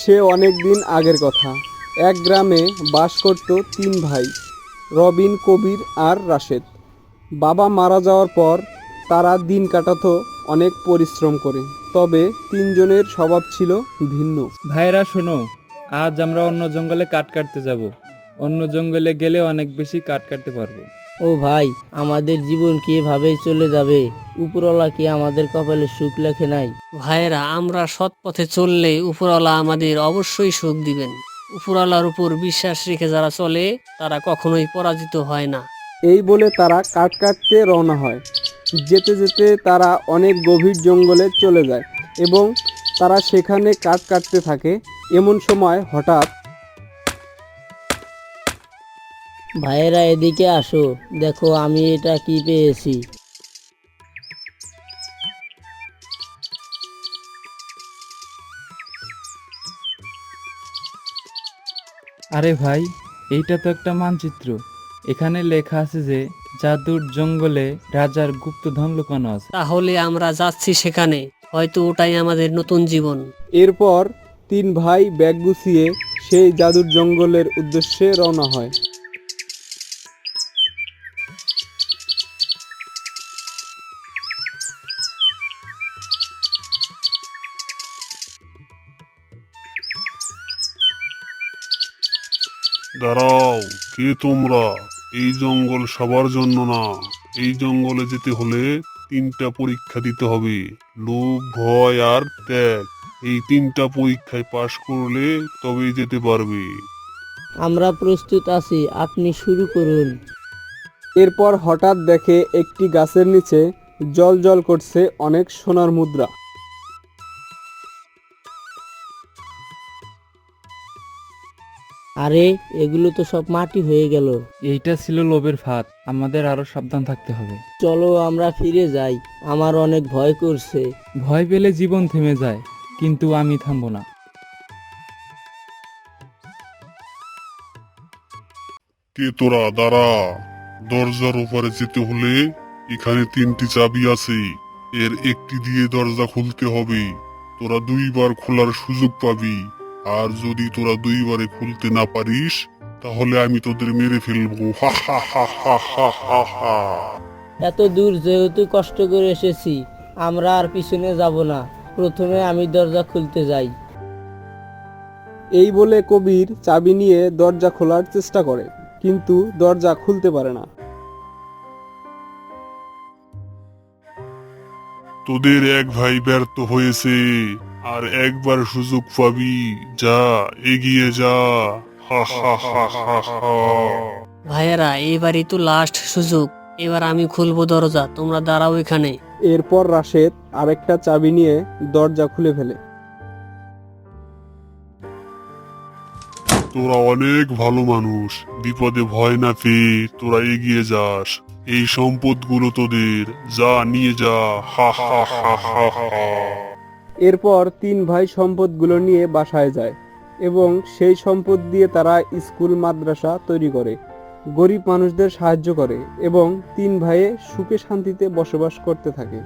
সে অনেক দিন আগের কথা। এক গ্রামে বাস করত তিন ভাই, রবিন, কবির আর রাশেদ। বাবা মারা যাওয়ার পর তারা দিন কাটাতো অনেক পরিশ্রম করে। তবে তিনজনের স্বভাব ছিল ভিন্ন। ভাইরা শোনো, আজ আমরা অন্য জঙ্গলে কাঠ কাটতে যাব। অন্য জঙ্গলে গেলে অনেক বেশি কাঠ কাটতে পারবো। ও ভাই, আমাদের জীবন কি এভাবেই চলে যাবে? উপরওয়ালা কি আমাদের কপালে সুখ লেখে নাই? ভাইয়েরা, আমরা সৎ পথে চললে উপরওয়ালা আমাদের অবশ্যই সুখ দিবেন। উপরওয়ালার উপর বিশ্বাস রেখে যারা চলে তারা কখনোই পরাজিত হয় না। এই বলে তারা কাঠ কাটতে রওনা হয়। যেতে যেতে তারা অনেক গভীর জঙ্গলে চলে যায় এবং তারা সেখানে কাঠ কাটতে থাকে। এমন সময় হঠাৎ ভাইয়েরা, এদিকে আসো, দেখো আমি এটা কি পেয়েছি। আরে ভাই, এইটা তো একটা মানচিত্র। এখানে লেখা আছে যে জাদুর জঙ্গলে রাজার গুপ্তধন লুকানো আছে। তাহলে আমরা যাচ্ছি সেখানে, হয়তো ওটাই আমাদের নতুন জীবন। এরপর তিন ভাই ব্যাগ গুছিয়ে সেই জাদুর জঙ্গলের উদ্দেশ্যে রওনা হয়। দাঁড়াও, কে তোমরা? এই জঙ্গল সবার জন্য না। এই জঙ্গলে যেতে হলে তিনটা পরীক্ষা দিতে হবে: লোভ, ভয় আর ত্যাগ। এই তিনটা পরীক্ষায় পাশ করলে তবেই যেতে পারবে। আমরা প্রস্তুত আছি, আপনি শুরু করুন। এরপর হঠাৎ দেখে একটি গাছের নিচে জ্বল করছে অনেক সোনার মুদ্রা। আরে, এগুলো তো সব মাটি হয়ে গেল। এইটা ছিল লোভের ফাঁদ, আমাদের আরো সাবধান থাকতে হবে। চলো আমরা ফিরে যাই, আমার অনেক ভয় করছে। ভয় পেলে জীবন থেমে যায়, কিন্তু আমি থামবো না। কে তোরা? দাঁড়া। দরজার উপরে যেতে হলে এখানে তিনটি চাবি আছে। এর একটি দিয়ে দরজা খুলতে হবে। তোরা দুইবার খোলার সুযোগ পাবি। আর যদি তোরা দুইবারে খুলতে না পারিস, তাহলে আমি তোদের মেরে ফেলবো। হা হা হা হা হা হা হা। এত দূর যেহেতু কষ্ট করে এসেছি, আমরা আর পিছনে যাব না। প্রথমে আমি দরজা খুলতে যাই। এই বলে কবির চাবি নিয়ে দরজা খোলার চেষ্টা করে, কিন্তু দরজা খুলতে পারে না। তোদের এক ভাই ব্যর্থ হয়েছে, আর একবার সুযোগ পাবি। যা, এগিয়ে যা। হা হা হা হা হা। ভাইয়েরা, এবারই তো লাস্ট সুযোগ। এবার আমি খুলবো দরজা, তোমরা দাঁড়াও এখানে। এরপর রাশেদ আরেকটা চাবি নিয়ে দরজা খুলে ফেলে। তোরা অনেক ভালো মানুষ। বিপদে ভয় না পেয়ে তোরা এগিয়ে যাস। এই সম্পদগুলো তোদের, যা নিয়ে যা। হা হা হা হা হা। এরপর তিন ভাই সম্পদগুলো নিয়ে বাসায় যায় এবং সেই সম্পদ দিয়ে তারা স্কুল, মাদ্রাসা তৈরি করে, গরিব মানুষদের সাহায্য করে এবং তিন ভাইয়ে সুখে শান্তিতে বসবাস করতে থাকে।